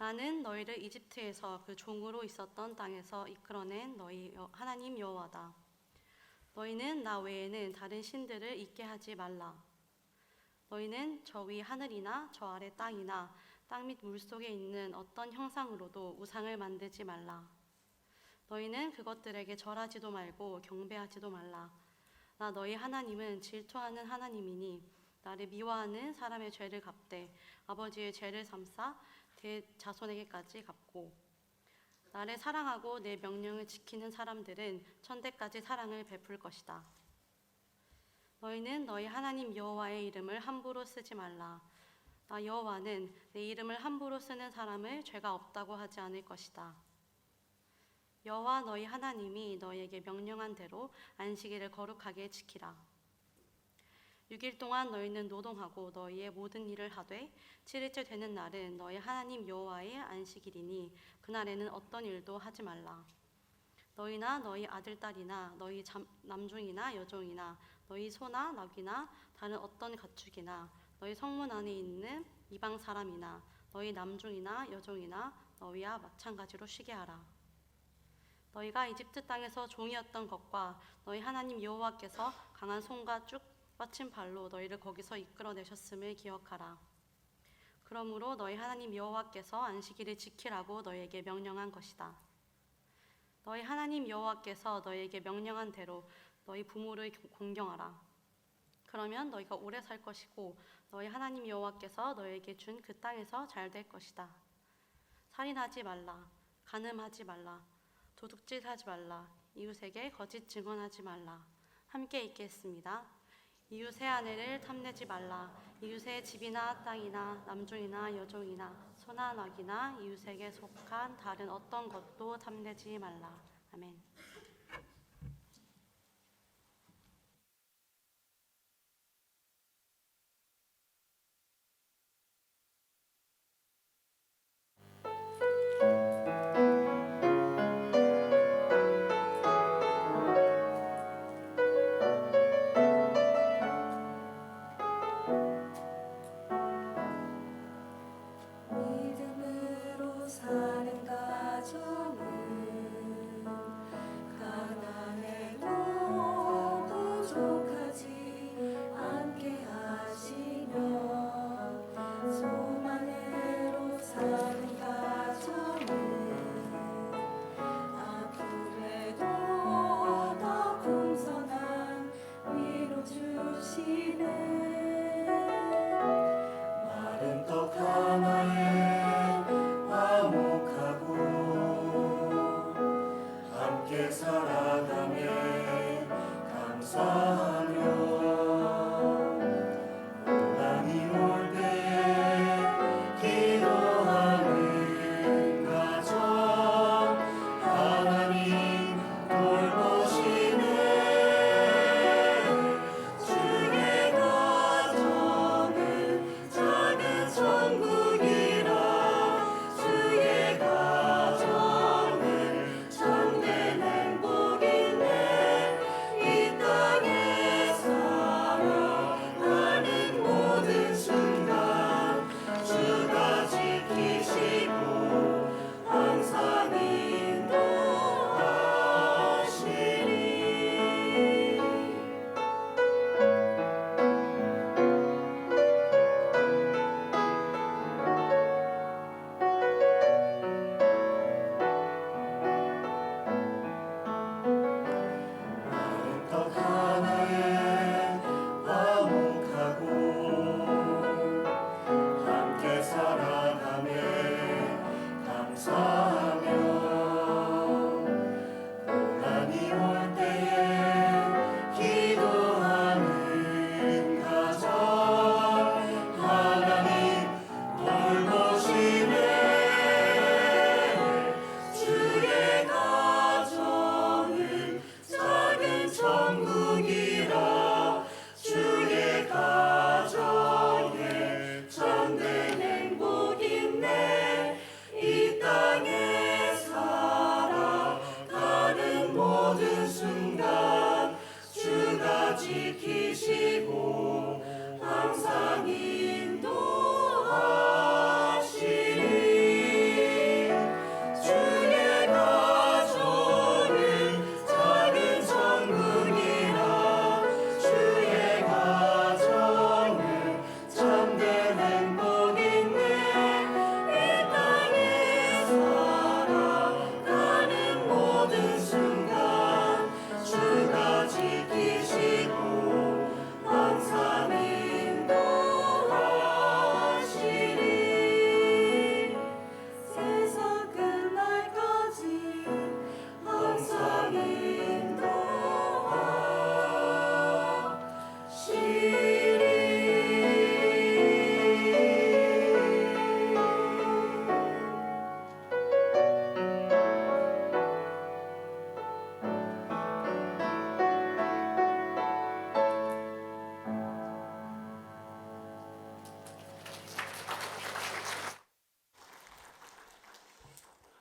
나는 너희를 이집트에서 그 종으로 있었던 땅에서 이끌어낸 너희 하나님 여호와다. 너희는 나 외에는 다른 신들을 있게 하지 말라. 너희는 저 위 하늘이나 저 아래 땅이나 땅 밑 물속에 있는 어떤 형상으로도 우상을 만들지 말라. 너희는 그것들에게 절하지도 말고 경배하지도 말라. 나 너희 하나님은 질투하는 하나님이니 나를 미워하는 사람의 죄를 갚되 아버지의 죄를 삼사 대자손에게까지 갚고, 나를 사랑하고 내 명령을 지키는 사람들은 천대까지 사랑을 베풀 것이다. 너희는 너희 하나님 여호와의 이름을 함부로 쓰지 말라. 나 여호와는 내 이름을 함부로 쓰는 사람을 죄가 없다고 하지 않을 것이다. 여호와 너희 하나님이 너희에게 명령한 대로 안식일을 거룩하게 지키라. 6일 동안 너희는 노동하고 너희의 모든 일을 하되 7일째 되는 날은 너희 하나님 여호와의 안식일이니 그날에는 어떤 일도 하지 말라. 너희나 너희 아들 딸이나 너희 남종이나 여종이나 너희 소나 나귀나 다른 어떤 가축이나 너희 성문 안에 있는 이방 사람이나 너희 남종이나 여종이나 너희와 마찬가지로 쉬게 하라. 너희가 이집트 땅에서 종이었던 것과 너희 하나님 여호와께서 강한 손과 쭉 뻗친 발로 너희를 거기서 이끌어내셨음을 기억하라. 그러므로 너희 하나님 여호와께서 안식일을 지키라고 너희에게 명령한 것이다. 너희 하나님 여호와께서 너희에게 명령한 대로 너희 부모를 공경하라. 그러면 너희가 오래 살 것이고 너희 하나님 여호와께서 너희에게 준 그 땅에서 잘 될 것이다. 살인하지 말라. 간음하지 말라. 도둑질하지 말라. 이웃에게 거짓 증언하지 말라. 함께 읽겠습니다. 이웃의 아내를 탐내지 말라. 이웃의 집이나 땅이나 남종이나 여종이나 소나 나귀나 이웃에게 속한 다른 어떤 것도 탐내지 말라. 아멘. 믿음으로 사는 가정은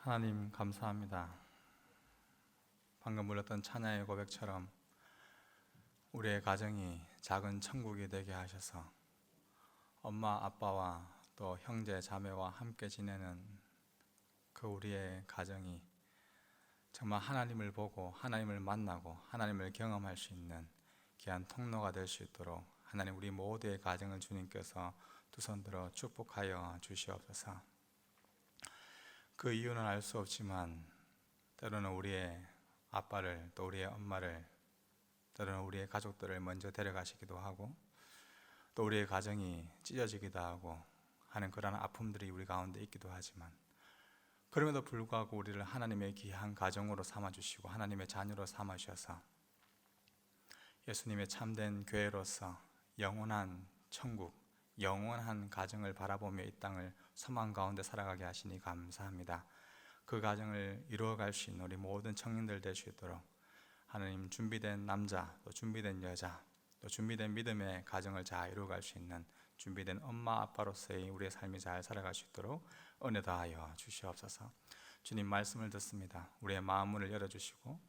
하나님 감사합니다. 방금 불렀던 찬양의 고백처럼 우리의 가정이 작은 천국이 되게 하셔서 엄마 아빠와 또 형제 자매와 함께 지내는 그 우리의 가정이 정말 하나님을 보고 하나님을 만나고 하나님을 경험할 수 있는 귀한 통로가 될 수 있도록 하나님 우리 모두의 가정을 주님께서 두 손 들어 축복하여 주시옵소서. 그 이유는 알 수 없지만 때로는 우리의 아빠를 또 우리의 엄마를 때로는 우리의 가족들을 먼저 데려가시기도 하고 또 우리의 가정이 찢어지기도 하고 하는 그런 아픔들이 우리 가운데 있기도 하지만 그럼에도 불구하고 우리를 하나님의 귀한 가정으로 삼아주시고 하나님의 자녀로 삼아주셔서 예수님의 참된 교회로서 영원한 천국, 영원한 가정을 바라보며 이 땅을 소망 가운데 살아가게 하시니 감사합니다. 그 가정을 이루어갈 수 있는 우리 모든 청년들 될 수 있도록 하나님 준비된 남자, 또 준비된 여자, 또 준비된 믿음의 가정을 잘 이루어갈 수 있는 준비된 엄마 아빠로서의 우리의 삶이 잘 살아갈 수 있도록 은혜 다하여 주시옵소서. 주님 말씀을 듣습니다. 우리의 마음 문을 열어주시고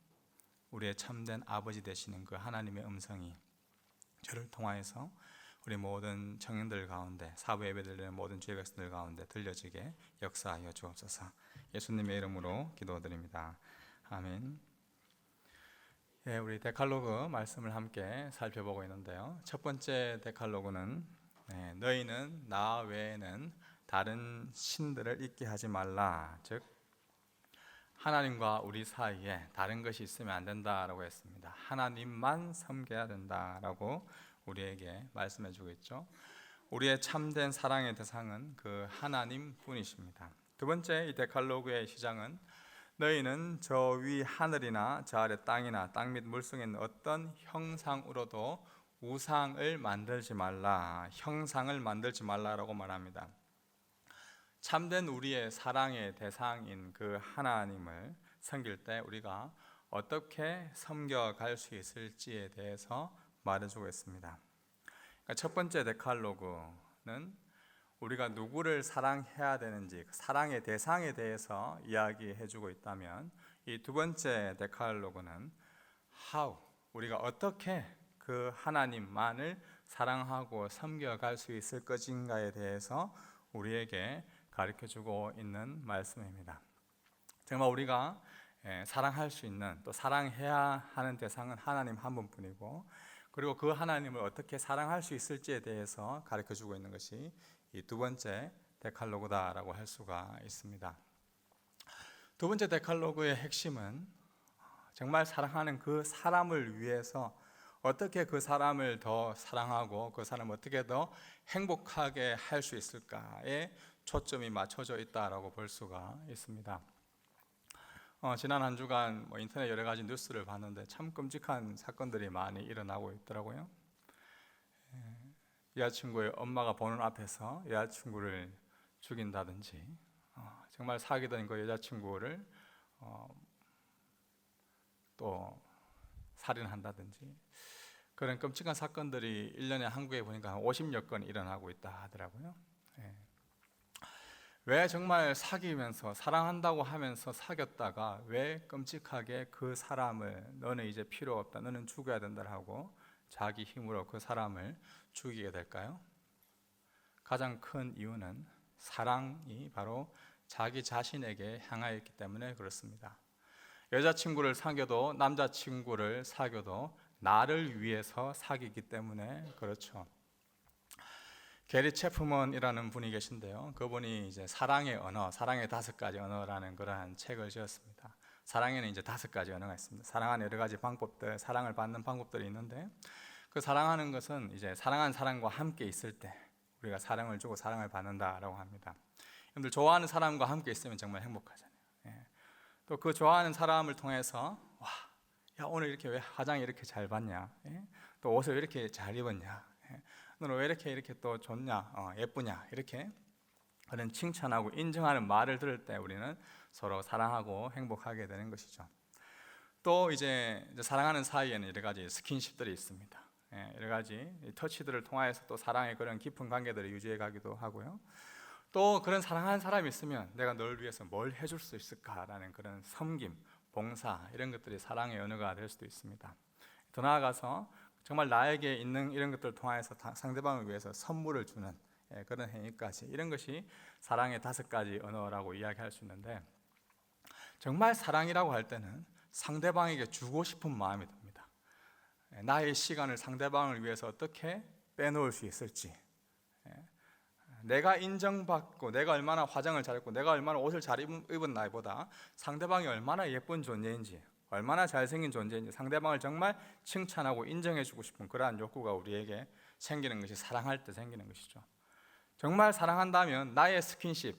우리의 참된 아버지 되시는 그 하나님의 음성이 저를 통하여서 우리 모든 청년들 가운데 사부 예배드리는 모든 주의 백성들 가운데 들려지게 역사하여 주옵소서. 예수님의 이름으로 기도드립니다. 아멘. 예, 우리 데칼로그 말씀을 함께 살펴보고 있는데요. 첫 번째 데칼로그는 너희는 나 외에는 다른 신들을 잊게 하지 말라. 즉 하나님과 우리 사이에 다른 것이 있으면 안 된다라고 했습니다. 하나님만 섬겨야 된다라고 우리에게 말씀해 주고 있죠. 우리의 참된 사랑의 대상은 그 하나님뿐이십니다. 두 번째 이 데칼로그의 시작은 너희는 저 위 하늘이나 저 아래 땅이나 땅 밑 물속에 있는 어떤 형상으로도 우상을 만들지 말라. 형상을 만들지 말라라고 말합니다. 참된 우리의 사랑의 대상인 그 하나님을 섬길 때 우리가 어떻게 섬겨갈 수 있을지에 대해서 말해주고 있습니다. 그러니까 첫 번째 데칼로그는 우리가 누구를 사랑해야 되는지 사랑의 대상에 대해서 이야기해주고 있다면 이 두 번째 데칼로그는 how, 우리가 어떻게 그 하나님만을 사랑하고 섬겨갈 수 있을 것인가에 대해서 우리에게 가르쳐주고 있는 말씀입니다. 정말 우리가 사랑할 수 있는 또 사랑해야 하는 대상은 하나님 한 분뿐이고 그리고 그 하나님을 어떻게 사랑할 수 있을지에 대해서 가르쳐주고 있는 것이 이 두 번째 데칼로그다라고 할 수가 있습니다. 두 번째 데칼로그의 핵심은 정말 사랑하는 그 사람을 위해서 어떻게 그 사람을 더 사랑하고 그 사람을 어떻게 더 행복하게 할 수 있을까에 초점이 맞춰져 있다라고 볼 수가 있습니다. 지난 한 주간 인터넷 여러 가지 뉴스를 봤는데 참 끔찍한 사건들이 많이 일어나고 있더라고요. 여자친구의 엄마가 보는 앞에서 여자친구를 죽인다든지 정말 사귀던 그 여자친구를 또 살인한다든지 그런 끔찍한 사건들이 1년에 한국에 보니까 한 50여 건 일어나고 있다 하더라고요. 왜 정말 사귀면서 사랑한다고 하면서 사귀었다가 왜 끔찍하게 그 사람을 너는 이제 필요 없다, 너는 죽어야 된다 하고 자기 힘으로 그 사람을 죽이게 될까요? 가장 큰 이유는 사랑이 바로 자기 자신에게 향하였기 때문에 그렇습니다. 여자친구를 사귀어도 남자친구를 사귀어도 나를 위해서 사귀기 때문에 그렇죠. 게리 체프먼이라는 분이 계신데요. 그분이 이제 사랑의 언어, 사랑의 5가지 언어라는 그러한 책을 지었습니다. 사랑에는 이제 5가지 언어가 있습니다. 사랑하는 여러 가지 방법들, 사랑을 받는 방법들이 있는데 그 사랑하는 것은 이제 사랑하는 사람과 함께 있을 때 우리가 사랑을 주고 사랑을 받는다라고 합니다. 여러분들 좋아하는 사람과 함께 있으면 정말 행복하잖아요. 또 그 좋아하는 사람을 통해서 와, 야 오늘 이렇게 왜 화장이 이렇게 잘 봤냐? 또 옷을 왜 이렇게 잘 입었냐? 너는 왜 이렇게 또 좋냐? 예쁘냐? 이렇게 그런 칭찬하고 인정하는 말을 들을 때 우리는 서로 사랑하고 행복하게 되는 것이죠. 또 이제 사랑하는 사이에는 여러 가지 스킨십들이 있습니다. 여러 가지 터치들을 통하여서 또 사랑의 그런 깊은 관계들을 유지해 가기도 하고요. 또 그런 사랑하는 사람이 있으면 내가 널 위해서 뭘 해줄 수 있을까라는 그런 섬김, 봉사 이런 것들이 사랑의 언어가 될 수도 있습니다. 더 나아가서 정말 나에게 있는 이런 것들을 통해서 상대방을 위해서 선물을 주는 그런 행위까지, 이런 것이 사랑의 5가지 언어라고 이야기할 수 있는데, 정말 사랑이라고 할 때는 상대방에게 주고 싶은 마음이 듭니다. 나의 시간을 상대방을 위해서 어떻게 빼놓을 수 있을지, 내가 인정받고 내가 얼마나 화장을 잘했고 내가 얼마나 옷을 잘 입은 나이보다 상대방이 얼마나 예쁜 존재인지, 얼마나 잘생긴 존재인지 상대방을 정말 칭찬하고 인정해주고 싶은 그러한 욕구가 우리에게 생기는 것이 사랑할 때 생기는 것이죠. 정말 사랑한다면 나의 스킨십,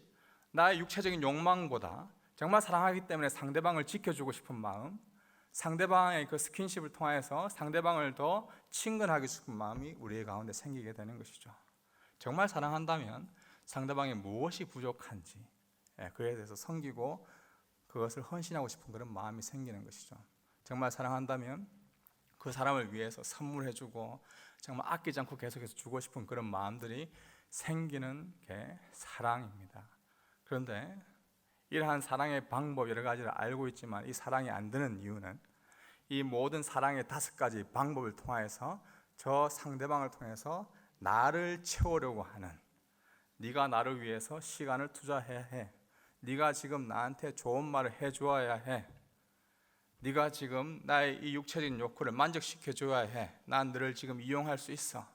나의 육체적인 욕망보다 정말 사랑하기 때문에 상대방을 지켜주고 싶은 마음, 상대방의 그 스킨십을 통해서 상대방을 더 친근하게 싶은 마음이 우리의 가운데 생기게 되는 것이죠. 정말 사랑한다면 상대방이 무엇이 부족한지 그에 대해서 섬기고 그것을 헌신하고 싶은 그런 마음이 생기는 것이죠. 정말 사랑한다면 그 사람을 위해서 선물해주고 정말 아끼지 않고 계속해서 주고 싶은 그런 마음들이 생기는 게 사랑입니다. 그런데 이러한 사랑의 방법 여러 가지를 알고 있지만 이 사랑이 안 되는 이유는 이 모든 사랑의 5가지 방법을 통해서 저 상대방을 통해서 나를 채우려고 하는, 네가 나를 위해서 시간을 투자해야 해, 네가 지금 나한테 좋은 말을 해주어야 해, 네가 지금 나의 이 육체적인 욕구를 만족시켜줘야 해, 난 너를 지금 이용할 수 있어,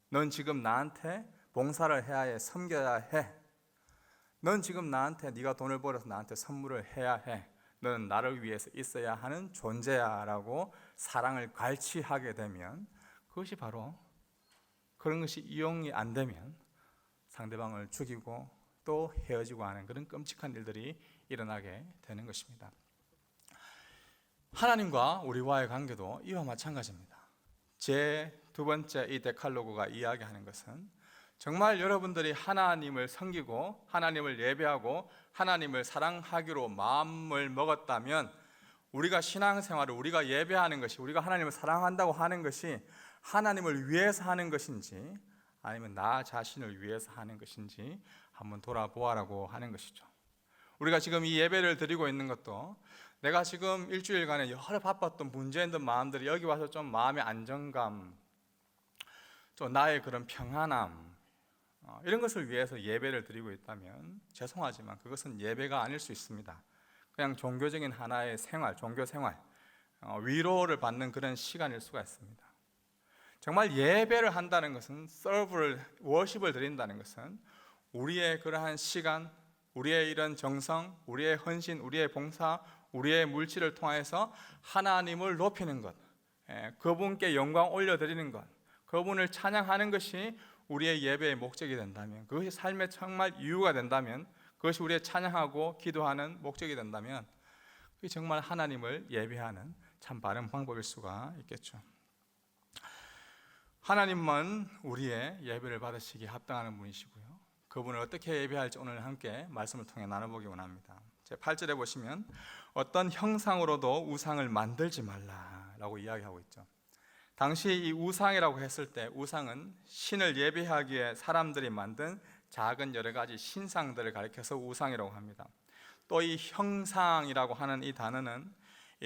넌 지금 나한테 봉사를 해야 해, 섬겨야 해, 넌 지금 나한테 네가 돈을 벌어서 나한테 선물을 해야 해, 너는 나를 위해서 있어야 하는 존재야 라고 사랑을 갈취하게 되면, 그것이 바로 그런 것이 이용이 안 되면 상대방을 죽이고 또 헤어지고 하는 그런 끔찍한 일들이 일어나게 되는 것입니다. 하나님과 우리와의 관계도 이와 마찬가지입니다. 제 2번째 이 데칼로그가 이야기하는 것은 정말 여러분들이 하나님을 섬기고 하나님을 예배하고 하나님을 사랑하기로 마음을 먹었다면, 우리가 신앙생활을, 우리가 예배하는 것이, 우리가 하나님을 사랑한다고 하는 것이 하나님을 위해서 하는 것인지 아니면 나 자신을 위해서 하는 것인지 한번 돌아보아라고 하는 것이죠. 우리가 지금 이 예배를 드리고 있는 것도 내가 지금 일주일간에 여러 바빴던 문제있는 마음들이 여기 와서 좀 마음의 안정감, 또 나의 그런 평안함, 이런 것을 위해서 예배를 드리고 있다면 죄송하지만 그것은 예배가 아닐 수 있습니다. 그냥 종교적인 하나의 생활, 종교 생활, 위로를 받는 그런 시간일 수가 있습니다. 정말 예배를 한다는 것은, 워십을 드린다는 것은 우리의 그러한 시간, 우리의 이런 정성, 우리의 헌신, 우리의 봉사, 우리의 물질을 통해서 하나님을 높이는 것, 그분께 영광 올려드리는 것, 그분을 찬양하는 것이 우리의 예배의 목적이 된다면, 그것이 삶의 정말 이유가 된다면, 그것이 우리의 찬양하고 기도하는 목적이 된다면, 그게 정말 하나님을 예배하는 참 바른 방법일 수가 있겠죠. 하나님만 우리의 예배를 받으시기에 합당하는 분이시고요, 그분을 어떻게 예배할지 오늘 함께 말씀을 통해 나눠보기 원합니다. 제 8절에 보시면 어떤 형상으로도 우상을 만들지 말라라고 이야기하고 있죠. 당시 이 우상이라고 했을 때, 우상은 신을 예배하기에 사람들이 만든 작은 여러 가지 신상들을 가리켜서 우상이라고 합니다. 또 이 형상이라고 하는 이 단어는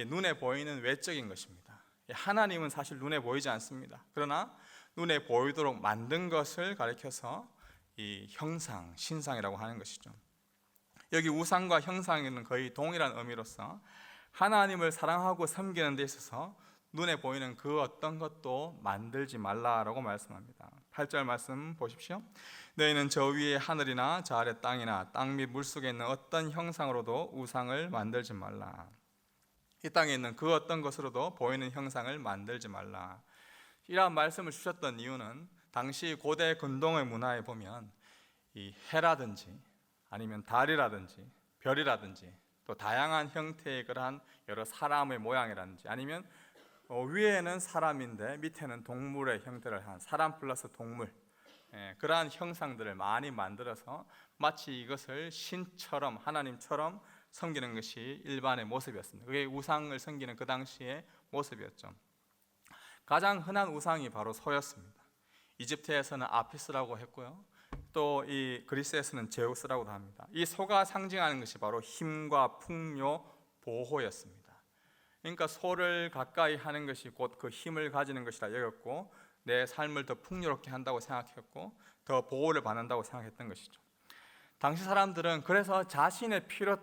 눈에 보이는 외적인 것입니다. 하나님은 사실 눈에 보이지 않습니다. 그러나 눈에 보이도록 만든 것을 가리켜서 이 형상, 신상이라고 하는 것이죠. 여기 우상과 형상에는 거의 동일한 의미로서 하나님을 사랑하고 섬기는 데 있어서 눈에 보이는 그 어떤 것도 만들지 말라라고 말씀합니다. 8절 말씀 보십시오. 너희는 저 위에 하늘이나 저 아래 땅이나 땅 및 물속에 있는 어떤 형상으로도 우상을 만들지 말라. 이 땅에 있는 그 어떤 것으로도 보이는 형상을 만들지 말라. 이러한 말씀을 주셨던 이유는 당시 고대 근동의 문화에 보면 이 해라든지 아니면 달이라든지 별이라든지 또 다양한 형태의 그러한 여러 사람의 모양이라든지, 아니면 위에는 사람인데 밑에는 동물의 형태를 한 사람 플러스 동물, 그러한 형상들을 많이 만들어서 마치 이것을 신처럼, 하나님처럼 섬기는 것이 일반의 모습이었습니다. 그게 우상을 섬기는 그 당시의 모습이었죠. 가장 흔한 우상이 바로 소였습니다. 이집트에서는 아피스라고 했고요, 또 이 그리스에서는 제우스라고도 합니다. 이 소가 상징하는 것이 바로 힘과 풍요, 보호였습니다. 그러니까 소를 가까이 하는 것이 곧 그 힘을 가지는 것이라 여겼고, 내 삶을 더 풍요롭게 한다고 생각했고, 더 보호를 받는다고 생각했던 것이죠. 당시 사람들은 그래서 자신의 필요에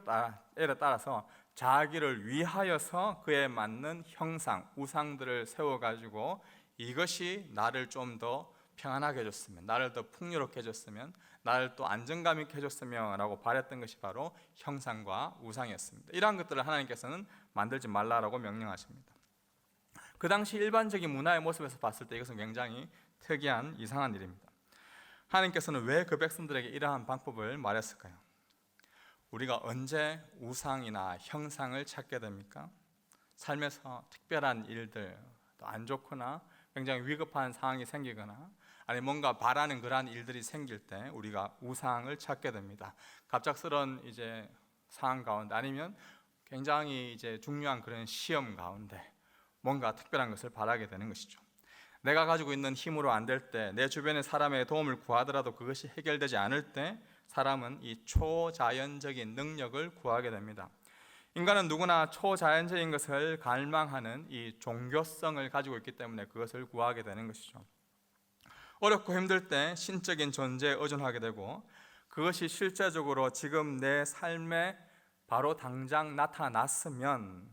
따라서 자기를 위하여서 그에 맞는 형상, 우상들을 세워가지고 이것이 나를 좀 더 평안하게 해줬으면, 나를 더 풍요롭게 해줬으면, 나를 또 안정감 있게 해줬으면 라고 바랬던 것이 바로 형상과 우상이었습니다. 이러한 것들을 하나님께서는 만들지 말라라고 명령하십니다. 그 당시 일반적인 문화의 모습에서 봤을 때 이것은 굉장히 특이한 이상한 일입니다. 하나님께서는 왜 그 백성들에게 이러한 방법을 말했을까요? 우리가 언제 우상이나 형상을 찾게 됩니까? 삶에서 특별한 일들, 또 안 좋거나 굉장히 위급한 상황이 생기거나 아니 뭔가 바라는 그러한 일들이 생길 때 우리가 우상을 찾게 됩니다. 갑작스런 이제 상황 가운데 아니면 굉장히 이제 중요한 그런 시험 가운데 뭔가 특별한 것을 바라게 되는 것이죠. 내가 가지고 있는 힘으로 안 될 때, 내 주변의 사람의 도움을 구하더라도 그것이 해결되지 않을 때 사람은 이 초자연적인 능력을 구하게 됩니다. 인간은 누구나 초자연적인 것을 갈망하는 이 종교성을 가지고 있기 때문에 그것을 구하게 되는 것이죠. 어렵고 힘들 때 신적인 존재에 의존하게 되고, 그것이 실제적으로 지금 내 삶에 바로 당장 나타났으면,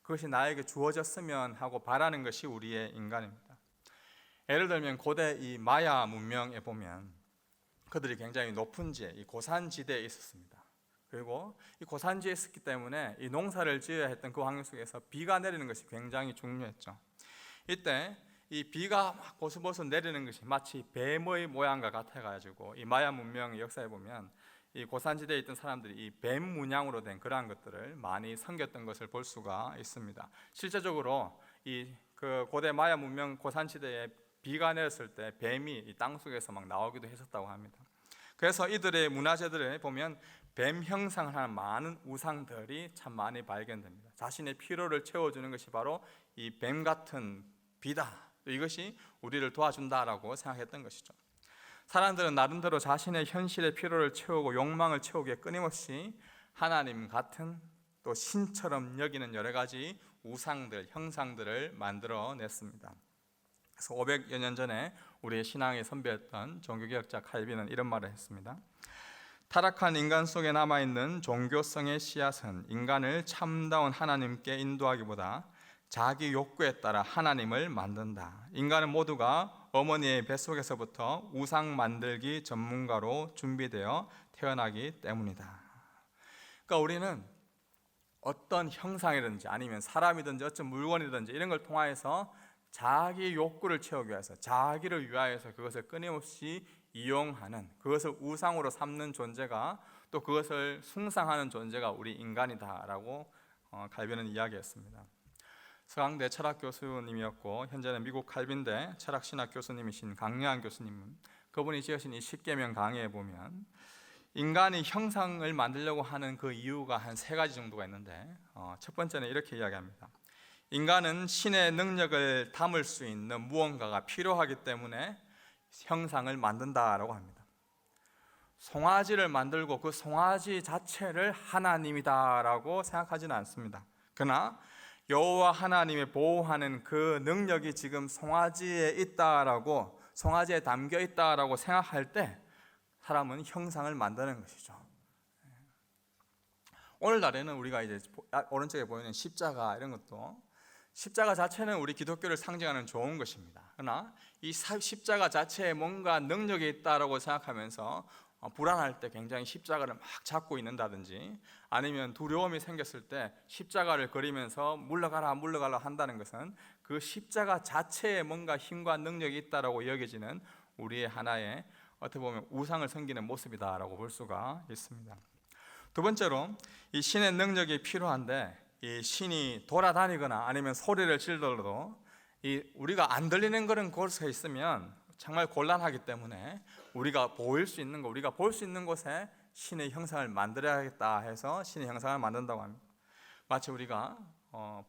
그것이 나에게 주어졌으면 하고 바라는 것이 우리의 인간입니다. 예를 들면 고대 이 마야 문명에 보면 그들이 굉장히 높은 지에, 이 고산지대에 있었습니다. 그리고 이 고산지에 있었기 때문에 이 농사를 지어야 했던 그 환경 속에서 비가 내리는 것이 굉장히 중요했죠. 이때 이 비가 막 보슬보슬 내리는 것이 마치 뱀의 모양과 같아가지고 이 마야 문명의 역사에 보면 이 고산지대에 있던 사람들이 이 뱀 문양으로 된 그러한 것들을 많이 섬겼던 것을 볼 수가 있습니다. 실제적으로 이 그 고대 마야 문명 고산지대에 비가 내렸을 때 뱀이 이 땅 속에서 막 나오기도 했었다고 합니다. 그래서 이들의 문화재들에 보면 뱀 형상을 하는 많은 우상들이 참 많이 발견됩니다. 자신의 필요를 채워주는 것이 바로 이 뱀 같은 비다. 이것이 우리를 도와준다라고 생각했던 것이죠. 사람들은 나름대로 자신의 현실의 필요를 채우고 욕망을 채우기에 끊임없이 하나님 같은 또 신처럼 여기는 여러 가지 우상들, 형상들을 만들어냈습니다. 그래서 500여 년 전에 우리의 신앙의 선배였던 종교개혁자 칼빈은 이런 말을 했습니다. 타락한 인간 속에 남아있는 종교성의 씨앗은 인간을 참다운 하나님께 인도하기보다 자기 욕구에 따라 하나님을 만든다. 인간은 모두가 어머니의 뱃속에서부터 우상 만들기 전문가로 준비되어 태어나기 때문이다. 그러니까 우리는 어떤 형상이든지 아니면 사람이든지 어떤 물건이든지 이런 걸 통하여서 자기 욕구를 채우기 위해서, 자기를 위하여서 그것을 끊임없이 이용하는, 그것을 우상으로 삼는 존재가, 또 그것을 숭상하는 존재가 우리 인간이다라고 칼빈은 이야기했습니다. 서강대 철학 교수님이었고 현재는 미국 칼빈대 철학신학 교수님이신 강려한 교수님은 그분이 지으신 이 십계명 강해에 보면 인간이 형상을 만들려고 하는 그 이유가 한 3가지 정도가 있는데, 첫 번째는 이렇게 이야기합니다. 인간은 신의 능력을 담을 수 있는 무언가가 필요하기 때문에 형상을 만든다라고 합니다. 송아지를 만들고 그 송아지 자체를 하나님이다라고 생각하지는 않습니다. 그러나 여호와 하나님이 보호하는 그 능력이 지금 송아지에 있다라고, 송아지에 담겨 있다라고 생각할 때 사람은 형상을 만드는 것이죠. 오늘날에는 우리가 이제 오른쪽에 보이는 십자가 이런 것도 십자가 자체는 우리 기독교를 상징하는 좋은 것입니다. 그러나 이 십자가 자체에 뭔가 능력이 있다라고 생각하면서 불안할 때 굉장히 십자가를 막 잡고 있는다든지 아니면 두려움이 생겼을 때 십자가를 그리면서 물러가라 한다는 것은 그 십자가 자체에 뭔가 힘과 능력이 있다라고 여겨지는 우리의 하나의 어떻게 보면 우상을 섬기는 모습이다라고 볼 수가 있습니다. 두 번째로 이 신의 능력이 필요한데 이 신이 돌아다니거나 아니면 소리를 지르더라도 이 우리가 안 들리는 그런 곳에 있으면 정말 곤란하기 때문에 우리가 보일 수 있는 것, 우리가 볼 수 있는 곳에 신의 형상을 만들어야겠다 해서 신의 형상을 만든다고 합니다. 마치 우리가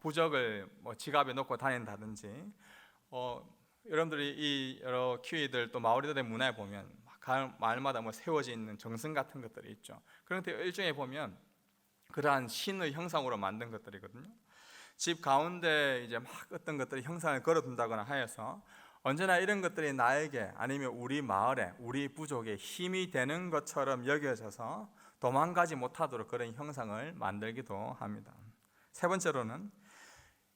부적을 지갑에 넣고 다닌다든지 여러분들이 이 여러 키위들 또 마오리들의 문화에 보면 마을마다 뭐 세워져 있는 정성 같은 것들이 있죠. 그런데 일종의 보면 그러한 신의 형상으로 만든 것들이거든요. 집 가운데 이제 막 어떤 것들이 형상을 걸어둔다거나 하여서 언제나 이런 것들이 나에게 아니면 우리 마을에 우리 부족에 힘이 되는 것처럼 여겨져서 도망가지 못하도록 그런 형상을 만들기도 합니다. 세 번째로는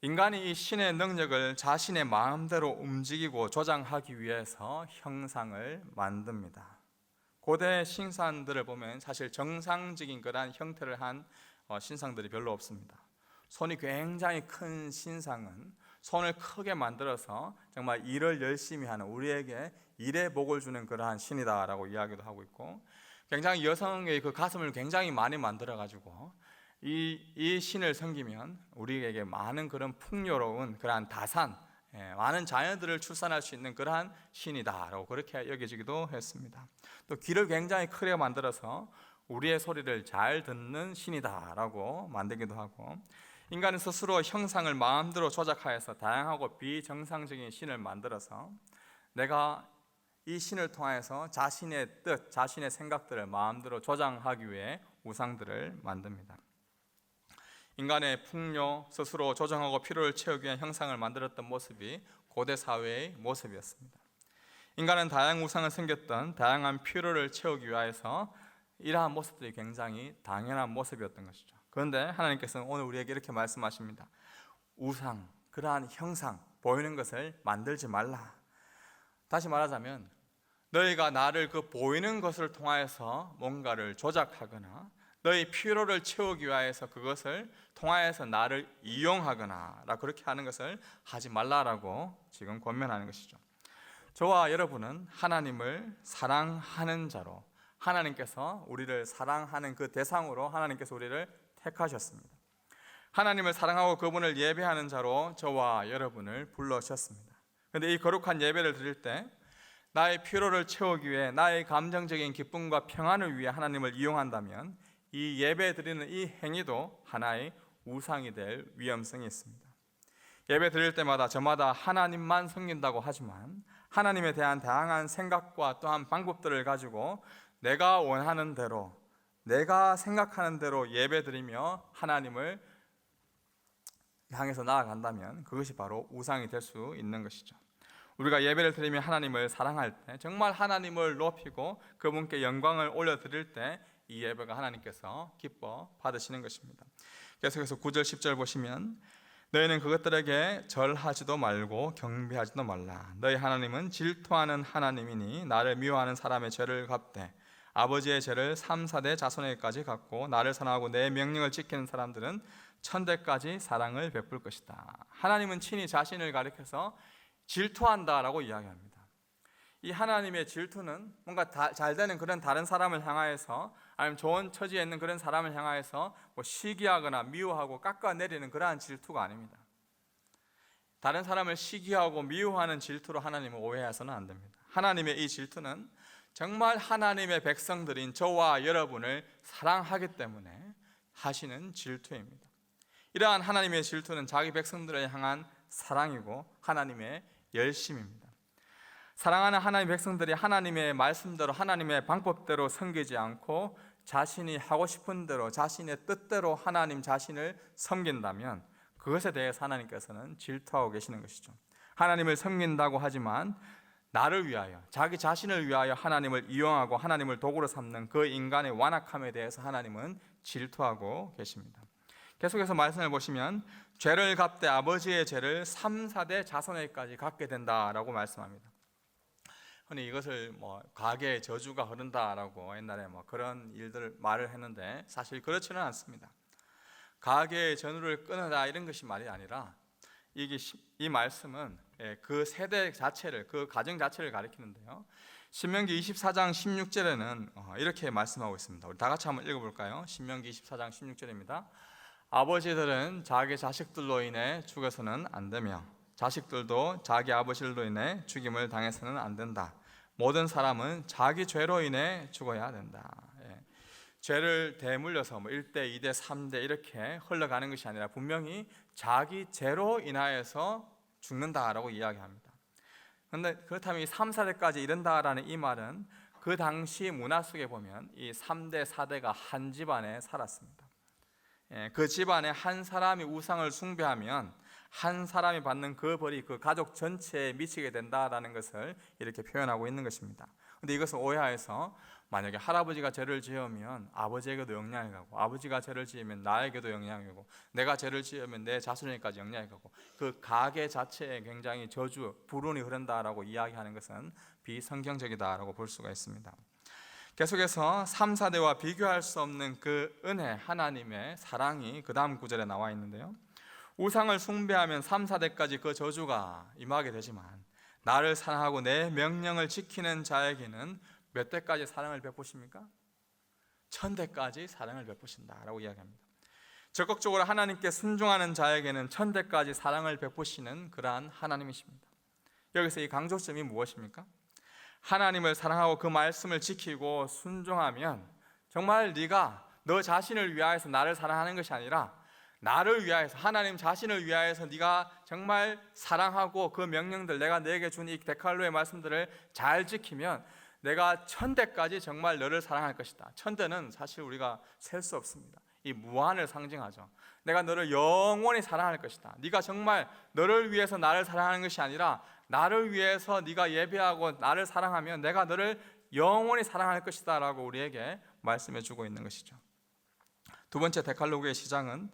인간이 이 신의 능력을 자신의 마음대로 움직이고 조장하기 위해서 형상을 만듭니다. 고대 신상들을 보면 사실 정상적인 그런 형태를 한 신상들이 별로 없습니다. 손이 굉장히 큰 신상은 손을 크게 만들어서 정말 일을 열심히 하는, 우리에게 일의 복을 주는 그러한 신이다라고 이야기도 하고 있고, 굉장히 여성의 그 가슴을 굉장히 많이 만들어 가지고 이 신을 섬기면 우리에게 많은 그런 풍요로운 그러한 다산, 많은 자녀들을 출산할 수 있는 그러한 신이다라고 그렇게 여겨지기도 했습니다. 또 귀를 굉장히 크게 만들어서 우리의 소리를 잘 듣는 신이다라고 만들기도 하고, 인간은 스스로 형상을 마음대로 조작하여서 다양하고 비정상적인 신을 만들어서 내가 이 신을 통해서 자신의 뜻, 자신의 생각들을 마음대로 조장하기 위해 우상들을 만듭니다. 인간의 풍요, 스스로 조정하고 필요를 채우기 위한 형상을 만들었던 모습이 고대 사회의 모습이었습니다. 인간은 다양한 우상을 섬겼던 다양한 필요를 채우기 위해서 이러한 모습들이 굉장히 당연한 모습이었던 것이죠. 그런데 하나님께서는 오늘 우리에게 이렇게 말씀하십니다. 우상, 그러한 형상, 보이는 것을 만들지 말라. 다시 말하자면 너희가 나를 그 보이는 것을 통하여서 뭔가를 조작하거나 너희 필요를 채우기 위해서 그것을 통하여서 나를 이용하거나 그렇게 하는 것을 하지 말라라고 지금 권면하는 것이죠. 저와 여러분은 하나님을 사랑하는 자로, 하나님께서 우리를 사랑하는 그 대상으로 하나님께서 우리를 택하셨습니다. 하나님을 사랑하고 그분을 예배하는 자로 저와 여러분을 불러주셨습니다. 그런데 이 거룩한 예배를 드릴 때 나의 필요를 채우기 위해, 나의 감정적인 기쁨과 평안을 위해 하나님을 이용한다면 이 예배 드리는 이 행위도 하나의 우상이 될 위험성이 있습니다. 예배 드릴 때마다 저마다 하나님만 섬긴다고 하지만 하나님에 대한 다양한 생각과 또한 방법들을 가지고 내가 원하는 대로, 내가 생각하는 대로 예배 드리며 하나님을 향해서 나아간다면 그것이 바로 우상이 될 수 있는 것이죠. 우리가 예배를 드리며 하나님을 사랑할 때, 정말 하나님을 높이고 그분께 영광을 올려드릴 때 이 예배가 하나님께서 기뻐 받으시는 것입니다. 계속해서 9절 10절 보시면 너희는 그것들에게 절하지도 말고 경배하지도 말라. 너희 하나님은 질투하는 하나님이니 나를 미워하는 사람의 죄를 갚되 아버지의 죄를 3, 4대 자손에게까지 갚고 나를 사랑하고 내 명령을 지키는 사람들은 천대까지 사랑을 베풀 것이다. 하나님은 친히 자신을 가리켜서 질투한다라고 이야기합니다. 이 하나님의 질투는 뭔가 잘 되는 그런 다른 사람을 향하여서, 아니면 좋은 처지에 있는 그런 사람을 향하여서 뭐 시기하거나 미워하고 깎아내리는 그러한 질투가 아닙니다. 다른 사람을 시기하고 미워하는 질투로 하나님을 오해해서는 안 됩니다. 하나님의 이 질투는 정말 하나님의 백성들인 저와 여러분을 사랑하기 때문에 하시는 질투입니다. 이러한 하나님의 질투는 자기 백성들을 향한 사랑이고 하나님의 열심입니다. 사랑하는 하나님의 백성들이 하나님의 말씀대로, 하나님의 방법대로 섬기지 않고 자신이 하고 싶은 대로, 자신의 뜻대로 하나님 자신을 섬긴다면 그것에 대해서 하나님께서는 질투하고 계시는 것이죠. 하나님을 섬긴다고 하지만 나를 위하여, 자기 자신을 위하여 하나님을 이용하고 하나님을 도구로 삼는 그 인간의 완악함에 대해서 하나님은 질투하고 계십니다. 계속해서 말씀을 보시면 죄를 갚되 아버지의 죄를 3, 4대 자손에게까지 갚게 된다라고 말씀합니다. 흔히 이것을 과거의 저주가 흐른다라고 옛날에 그런 일들 말을 했는데 사실 그렇지는 않습니다. 과거의 전우를 끊어라 이런 것이 말이 아니라 이 말씀은 그 세대 자체를, 그 가정 자체를 가리키는데요. 신명기 24장 16절에는 이렇게 말씀하고 있습니다. 우리 다 같이 한번 읽어볼까요? 신명기 24장 16절입니다. 아버지들은 자기 자식들로 인해 죽어서는 안 되며 자식들도 자기 아버지로 인해 죽임을 당해서는 안 된다. 모든 사람은 자기 죄로 인해 죽어야 된다. 죄를 대물려서 1대, 2대, 3대 이렇게 흘러가는 것이 아니라 분명히 자기 죄로 인하여서 죽는다라고 이야기합니다. 그런데 그렇다면 이 3, 4대까지 이른다라는 이 말은 그 당시 문화 속에 보면 이 3대, 4대가 한 집안에 살았습니다. 그 집안에 한 사람이 우상을 숭배하면 한 사람이 받는 그 벌이 그 가족 전체에 미치게 된다라는 것을 이렇게 표현하고 있는 것입니다. 근데 이것을 오해해서 만약에 할아버지가 죄를 지으면 아버지에게도 영향이 가고, 아버지가 죄를 지으면 나에게도 영향이 가고, 내가 죄를 지으면 내 자손에게까지 영향이 가고, 그 가계 자체에 굉장히 저주, 불운이 흐른다라고 이야기하는 것은 비성경적이다라고 볼 수가 있습니다. 계속해서 3, 4대와 비교할 수 없는 그 은혜, 하나님의 사랑이 그 다음 구절에 나와 있는데요, 우상을 숭배하면 3, 4대까지 그 저주가 임하게 되지만 나를 사랑하고 내 명령을 지키는 자에게는 몇 대까지 사랑을 베푸십니까? 1000대까지 사랑을 베푸신다라고 이야기합니다. 적극적으로 하나님께 순종하는 자에게는 1000대까지 사랑을 베푸시는 그러한 하나님이십니다. 여기서 이 강조점이 무엇입니까? 하나님을 사랑하고 그 말씀을 지키고 순종하면 정말 네가 너 자신을 위하여서 나를 사랑하는 것이 아니라 나를 위하여서, 하나님 자신을 위하여서 네가 정말 사랑하고 그 명령들, 내가 너에게 준 이 데칼로의 말씀들을 잘 지키면 내가 1000대까지 정말 너를 사랑할 것이다. 1000대는 사실 우리가 셀 수 없습니다. 이 무한을 상징하죠. 내가 너를 영원히 사랑할 것이다. 네가 정말 너를 위해서 나를 사랑하는 것이 아니라 나를 위해서 네가 예배하고 나를 사랑하면 내가 너를 영원히 사랑할 것이다 라고 우리에게 말씀해 주고 있는 것이죠. 두 번째 데칼로그의 시작은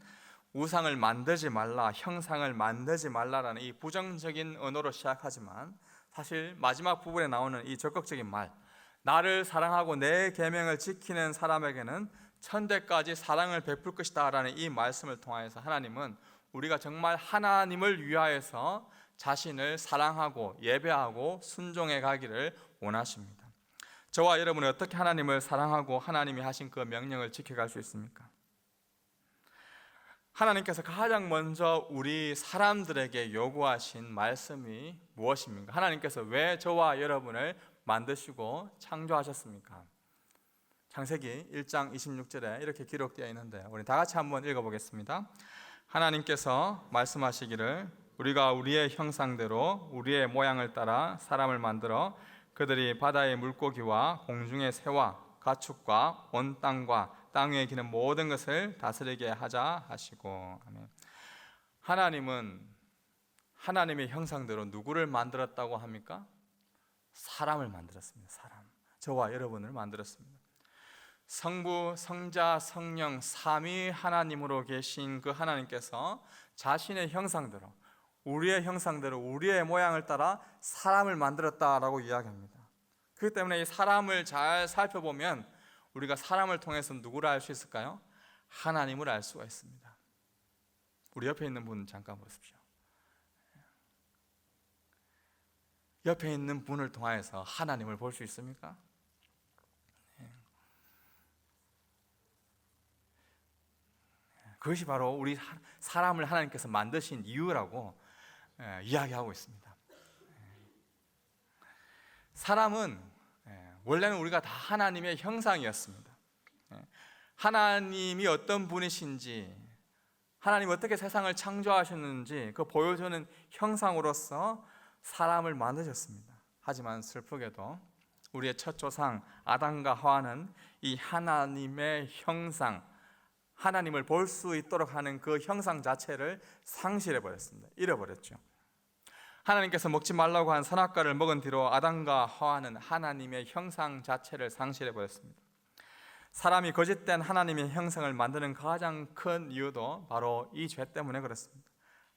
우상을 만들지 말라, 형상을 만들지 말라라는 이 부정적인 언어로 시작하지만 사실 마지막 부분에 나오는 이 적극적인 말, 나를 사랑하고 내 계명을 지키는 사람에게는 1000대까지 사랑을 베풀 것이다 라는 이 말씀을 통하여서 하나님은 우리가 정말 하나님을 위하여서 자신을 사랑하고 예배하고 순종해 가기를 원하십니다. 저와 여러분은 어떻게 하나님을 사랑하고 하나님이 하신 그 명령을 지켜갈 수 있습니까? 하나님께서 가장 먼저 우리 사람들에게 요구하신 말씀이 무엇입니까? 하나님께서 왜 저와 여러분을 만드시고 창조하셨습니까? 창세기 1장 26절에 이렇게 기록되어 있는데 우리 다 같이 한번 읽어보겠습니다. 하나님께서 말씀하시기를 우리가 우리의 형상대로 우리의 모양을 따라 사람을 만들어 그들이 바다의 물고기와 공중의 새와 가축과 온 땅과 땅 위에 기는 모든 것을 다스리게 하자 하시고. 아멘. 하나님은 하나님의 형상대로 누구를 만들었다고 합니까? 사람을 만들었습니다. 사람, 저와 여러분을 만들었습니다. 성부, 성자, 성령 삼위 하나님으로 계신 그 하나님께서 자신의 형상대로, 우리의 형상대로 우리의 모양을 따라 사람을 만들었다라고 이야기합니다. 그렇기 때문에 이 사람을 잘 살펴보면 우리가 사람을 통해서 누구를 알 수 있을까요? 하나님을 알 수가 있습니다. 우리 옆에 있는 분 잠깐 보십시오. 옆에 있는 분을 통하여서 하나님을 볼 수 있습니까? 그것이 바로 우리 사람을 하나님께서 만드신 이유라고 이야기하고 있습니다. 사람은 원래는 우리가 다 하나님의 형상이었습니다. 하나님이 어떤 분이신지, 하나님 어떻게 세상을 창조하셨는지 그 보여주는 형상으로서 사람을 만드셨습니다. 하지만 슬프게도 우리의 첫 조상 아담과 하와는 이 하나님의 형상, 하나님을 볼 수 있도록 하는 그 형상 자체를 상실해 버렸습니다. 잃어버렸죠. 하나님께서 먹지 말라고 한 선악과를 먹은 뒤로 아담과 하와는 하나님의 형상 자체를 상실해 버렸습니다. 사람이 거짓된 하나님의 형상을 만드는 가장 큰 이유도 바로 이 죄 때문에 그렇습니다.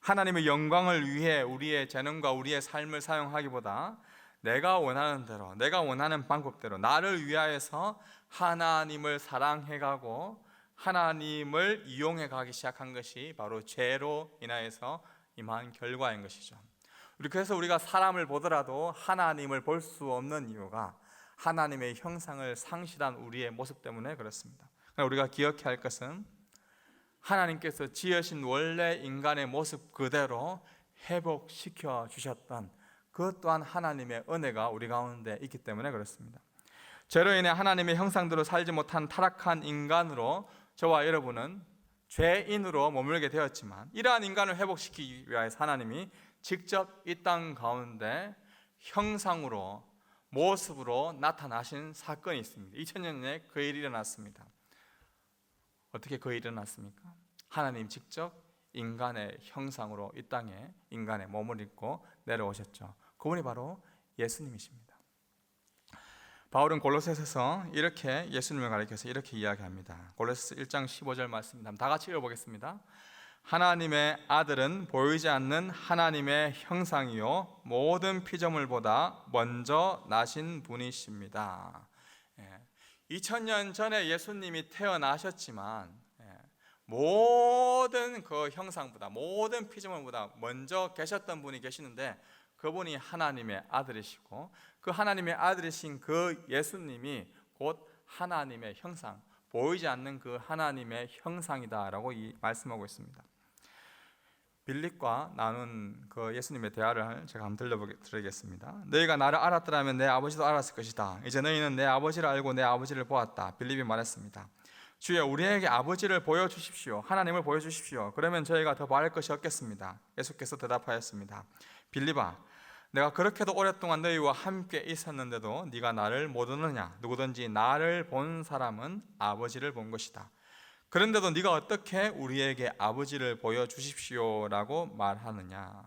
하나님의 영광을 위해 우리의 재능과 우리의 삶을 사용하기보다 내가 원하는 대로, 내가 원하는 방법대로 나를 위하여서 하나님을 사랑해가고 하나님을 이용해 가기 시작한 것이 바로 죄로 인하여서 임한 결과인 것이죠. 그래서 우리가 사람을 보더라도 하나님을 볼 수 없는 이유가 하나님의 형상을 상실한 우리의 모습 때문에 그렇습니다. 우리가 기억해야 할 것은 하나님께서 지으신 원래 인간의 모습 그대로 회복시켜 주셨던 그것 또한 하나님의 은혜가 우리 가운데 있기 때문에 그렇습니다. 죄로 인해 하나님의 형상대로 살지 못한 타락한 인간으로 저와 여러분은 죄인으로 머물게 되었지만 이러한 인간을 회복시키기 위하여 하나님이 직접 이 땅 가운데 형상으로 모습으로 나타나신 사건이 있습니다. 2000년 전에 그 일이 일어났습니다. 어떻게 그 일이 일어났습니까? 하나님 직접 인간의 형상으로 이 땅에 인간의 몸을 입고 내려오셨죠. 그분이 바로 예수님이십니다. 바울은 골로새서에서 이렇게 예수님을 가리켜서 이렇게 이야기합니다. 골로새서 1장 15절 말씀입니다. 다 같이 읽어보겠습니다. 하나님의 아들은 보이지 않는 하나님의 형상이요 모든 피조물보다 먼저 나신 분이십니다. 2000년 전에 예수님이 태어나셨지만 모든 그 형상보다 모든 피조물보다 먼저 계셨던 분이 계시는데 그분이 하나님의 아들이시고 그 하나님의 아들이신 그 예수님이 곧 하나님의 형상, 보이지 않는 그 하나님의 형상이다라고 말씀하고 있습니다. 빌립과 나눈 그 예수님의 대화를 제가 한번 들려드리겠습니다. 너희가 나를 알았더라면 내 아버지도 알았을 것이다. 이제 너희는 내 아버지를 알고 내 아버지를 보았다. 빌립이 말했습니다. 주여 우리에게 아버지를 보여주십시오. 하나님을 보여주십시오. 그러면 저희가 더 바랄 것이 없겠습니다. 예수께서 대답하였습니다. 빌립아, 내가 그렇게도 오랫동안 너희와 함께 있었는데도 네가 나를 모르느냐? 누구든지 나를 본 사람은 아버지를 본 것이다. 그런데도 네가 어떻게 우리에게 아버지를 보여주십시오라고 말하느냐?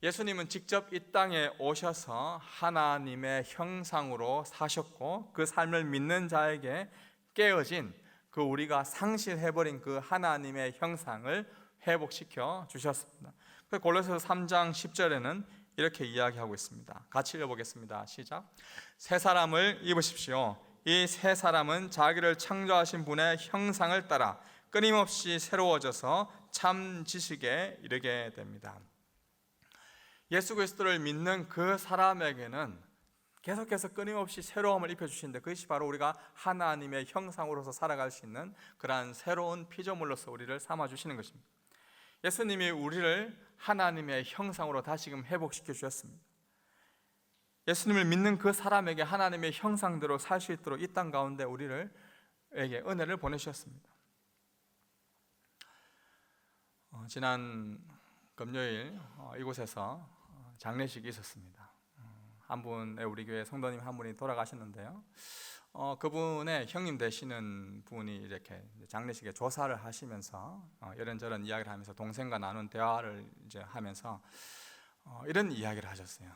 예수님은 직접 이 땅에 오셔서 하나님의 형상으로 사셨고 그 삶을 믿는 자에게 깨어진 그 우리가 상실해버린 그 하나님의 형상을 회복시켜 주셨습니다. 골로새서 3장 10절에는 이렇게 이야기하고 있습니다. 같이 읽어보겠습니다. 시작. 새 사람을 입으십시오. 이 새 사람은 자기를 창조하신 분의 형상을 따라 끊임없이 새로워져서 참 지식에 이르게 됩니다. 예수 그리스도를 믿는 그 사람에게는 계속해서 끊임없이 새로움을 입혀주시는데 그것이 바로 우리가 하나님의 형상으로서 살아갈 수 있는 그러한 새로운 피조물로서 우리를 삼아주시는 것입니다. 예수님이 우리를 하나님의 형상으로 다시금 회복시켜 주셨습니다. 예수님을 믿는 그 사람에게 하나님의 형상대로 살 수 있도록 이 땅 가운데 우리에게 은혜를 보내주셨습니다. 지난 금요일 이곳에서 장례식이 있었습니다. 한 분의 우리 교회 성도님 한 분이 돌아가셨는데요. 그분의 형님 되시는 분이 이렇게 장례식에 조사를 하시면서 이런저런 이야기를 하면서 동생과 나눈 대화를 이제 하면서 이런 이야기를 하셨어요.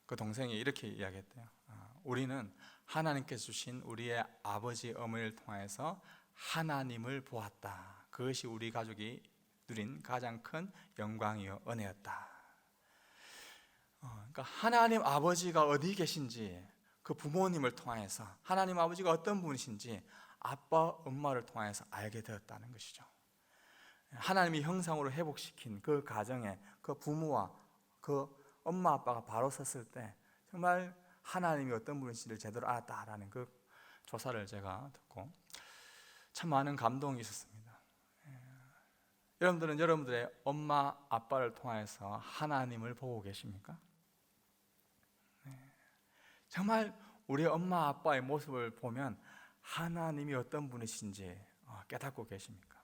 그 동생이 이렇게 이야기했대요. 우리는 하나님께서 주신 우리의 아버지 어머니를 통해서 하나님을 보았다. 그것이 우리 가족이 누린 가장 큰 영광이요 은혜였다. 그러니까 하나님 아버지가 어디 계신지 그 부모님을 통해서 하나님 아버지가 어떤 분이신지 아빠 엄마를 통해서 알게 되었다는 것이죠. 하나님이 형상으로 회복시킨 그 가정에 그 부모와 그 엄마 아빠가 바로 섰을 때 정말 하나님이 어떤 분이신지를 제대로 알았다라는 그 조사를 제가 듣고 참 많은 감동이 있었습니다. 여러분들은 여러분들의 엄마 아빠를 통해서 하나님을 보고 계십니까? 정말 우리 엄마 아빠의 모습을 보면 하나님이 어떤 분이신지 깨닫고 계십니까?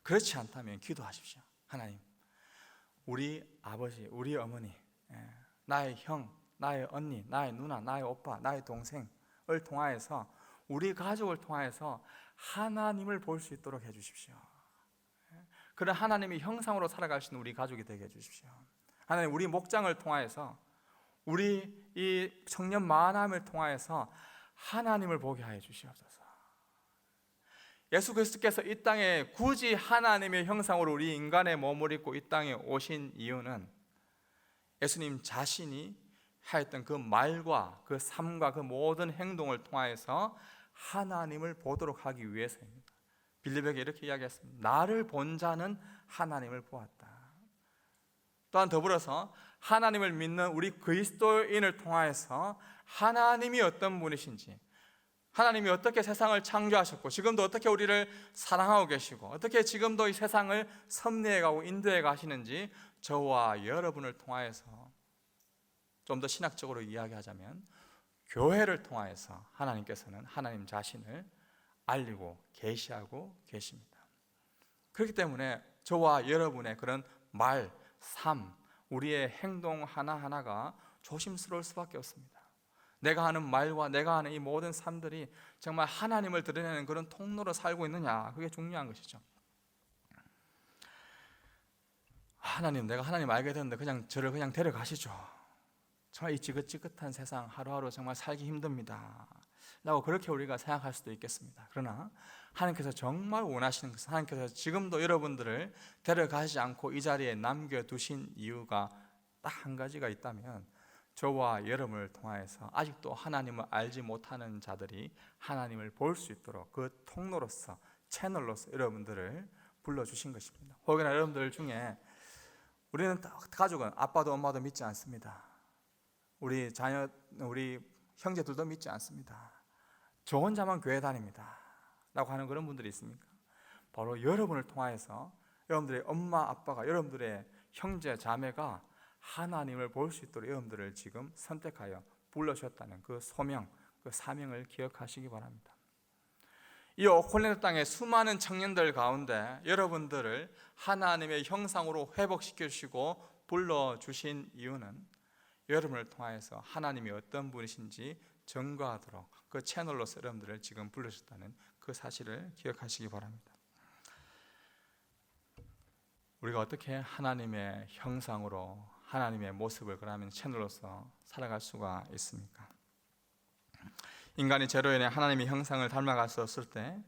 그렇지 않다면 기도하십시오. 하나님, 우리 아버지, 우리 어머니, 나의 형, 나의 언니, 나의 누나, 나의 오빠, 나의 동생을 통하여서 우리 가족을 통하여서 하나님을 볼 수 있도록 해주십시오. 그런 하나님의 형상으로 살아갈 수 있는 우리 가족이 되게 해주십시오. 하나님, 우리 목장을 통하여서 우리 이 청년 만남을 통하여서 하나님을 보게 하여 주시옵소서. 예수 그리스도께서 이 땅에 굳이 하나님의 형상으로 우리 인간의 몸을 입고 이 땅에 오신 이유는 예수님 자신이 하였던 그 말과 그 삶과 그 모든 행동을 통하여서 하나님을 보도록 하기 위해서입니다. 빌립에게 이렇게 이야기했습니다. 나를 본 자는 하나님을 보았다. 또한 더불어서 하나님을 믿는 우리 그리스도인을 통하여서 하나님이 어떤 분이신지, 하나님이 어떻게 세상을 창조하셨고 지금도 어떻게 우리를 사랑하고 계시고 어떻게 지금도 이 세상을 섭리해가고 인도해 가시는지 저와 여러분을 통하여서 좀 더 신학적으로 이야기하자면 교회를 통하여서 하나님께서는 하나님 자신을 알리고 계시하고 계십니다. 그렇기 때문에 저와 여러분의 그런 말, 삶, 우리의 행동 하나하나가 조심스러울 수밖에 없습니다. 내가 하는 말과 내가 하는 이 모든 삶들이 정말 하나님을 드러내는 그런 통로로 살고 있느냐, 그게 중요한 것이죠. 하나님, 내가 하나님 알게 됐는데 그냥 저를 그냥 데려가시죠. 정말 이 지긋지긋한 세상 하루하루 정말 살기 힘듭니다 라고 그렇게 우리가 생각할 수도 있겠습니다. 그러나 하나님께서 정말 원하시는 것은, 하나님께서 지금도 여러분들을 데려가시지 않고 이 자리에 남겨두신 이유가 딱 한 가지가 있다면, 저와 여러분을 통하여서 아직도 하나님을 알지 못하는 자들이 하나님을 볼 수 있도록 그 통로로서, 채널로서 여러분들을 불러주신 것입니다. 혹여나 여러분들 중에 우리는 가족은 아빠도 엄마도 믿지 않습니다. 우리 자녀, 우리 형제들도 믿지 않습니다. 저 혼자만 교회 다닙니다 라고 하는 그런 분들이 있습니까? 바로 여러분을 통하여서 여러분들의 엄마 아빠가, 여러분들의 형제 자매가 하나님을 볼 수 있도록 여러분들을 지금 선택하여 불러주셨다는 그 소명, 그 사명을 기억하시기 바랍니다. 이 오클랜드 땅의 수많은 청년들 가운데 여러분들을 하나님의 형상으로 회복시켜 주시고 불러주신 이유는 여러분을 통하여서 하나님이 어떤 분이신지 증거하도록 그 채널로서 여러분들을 지금 불러주셨다는 그 사실을 기억하시기 바랍니다. 우리가 어떻게 하나님의 형상으로 하나님의 모습을 그러면 채널로서 살아갈 수가 있습니까? 인간이 죄로 인해 하나님의 형상을 닮아갔었을 때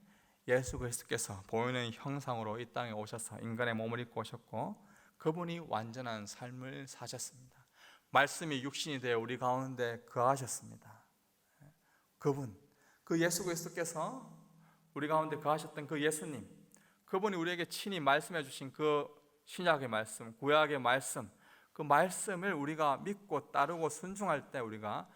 예수 그리스도께서 보이는 형상으로 이 땅에 오셔서 인간의 몸을 입고 오셨고, 그분이 완전한 삶을 사셨습니다. 말씀이 육신이 되어 우리 가운데 거하셨습니다. 그분, 그 예수 그리스도께서 우리 가운데 거하셨던 그 예수님, 그분이 우리에게 친히 말씀해 주신 그 신약의 말씀, 구약의 말씀, 그 말씀을 우리가 믿고 따르고 순종할 때 우리가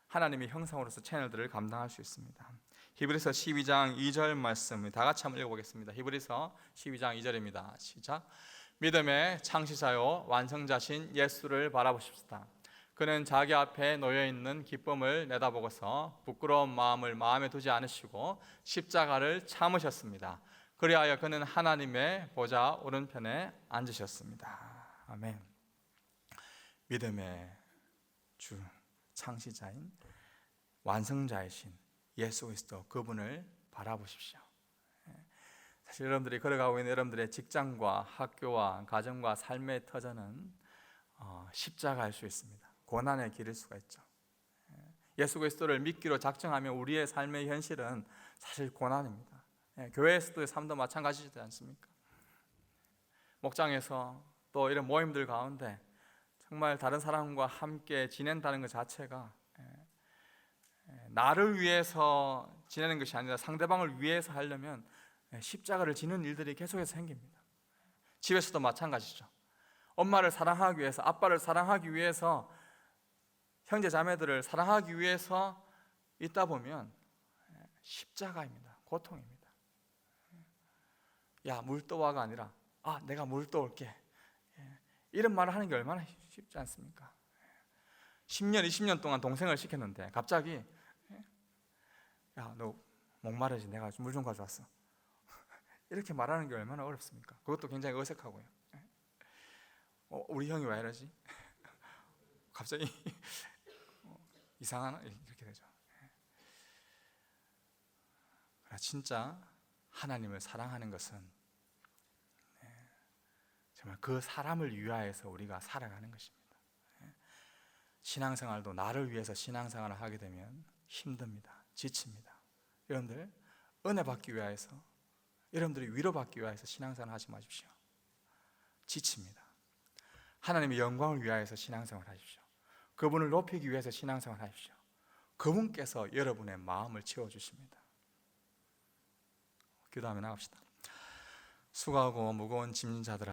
하나님의 형상으로서 채널들을 감당할 수 있습니다. 히브리서 12장 2절 말씀 다 같이 한번 읽어보겠습니다. 히브리서 12장 2절입니다. 시작. 믿음의 창시자요 완성자신 예수를 바라보십시다. 그는 자기 앞에 놓여있는 기쁨을 내다보고서 부끄러운 마음을 마음에 두지 않으시고 십자가를 참으셨습니다. 그리하여 그는 하나님의 보좌 오른편에 앉으셨습니다. 아멘. 믿음의 주, 창시자인 완성자이신 예수 그리스도, 그분을 바라보십시오. 사실 여러분들이 걸어가고 있는 여러분들의 직장과 학교와 가정과 삶의 터전은 십자가일 수 있습니다. 고난의 길일 수가 있죠. 예수 그리스도를 믿기로 작정하면 우리의 삶의 현실은 사실 고난입니다. 교회에서도 삶도 마찬가지지 않습니까? 목장에서 또 이런 모임들 가운데 정말 다른 사람과 함께 지낸다는 것 자체가 나를 위해서 지내는 것이 아니라 상대방을 위해서 하려면 십자가를 지는 일들이 계속해서 생깁니다. 집에서도 마찬가지죠. 엄마를 사랑하기 위해서, 아빠를 사랑하기 위해서, 형제 자매들을 사랑하기 위해서 있다 보면 십자가입니다. 고통입니다. 야, 물 떠와가 아니라 내가 물 떠올게, 이런 말을 하는 게 얼마나 쉽지 않습니까? 10년, 20년 동안 동생을 시켰는데 갑자기 야, 너 목마르지? 내가 물 좀 가져왔어. 이렇게 말하는 게 얼마나 어렵습니까? 그것도 굉장히 어색하고요. 우리 형이 왜 이러지? 갑자기 이상하나? 이렇게 되죠. 그러나 진짜 하나님을 사랑하는 것은 정말 그 사람을 위하여서 우리가 살아가는 것입니다. 신앙생활도 나를 위해서 신앙생활을 하게 되면 힘듭니다. 지칩니다. 여러분들 은혜 받기 위하여서, 여러분들이 위로받기 위하여서 신앙생활 하지 마십시오. 지칩니다. 하나님의 영광을 위하여서 신앙생활 하십시오. 그분을 높이기 위해서 신앙생활 하십시오. 그분께서 여러분의 마음을 채워주십니다. 기도하며 나갑시다. 수고하고 무거운 짐진 자들아,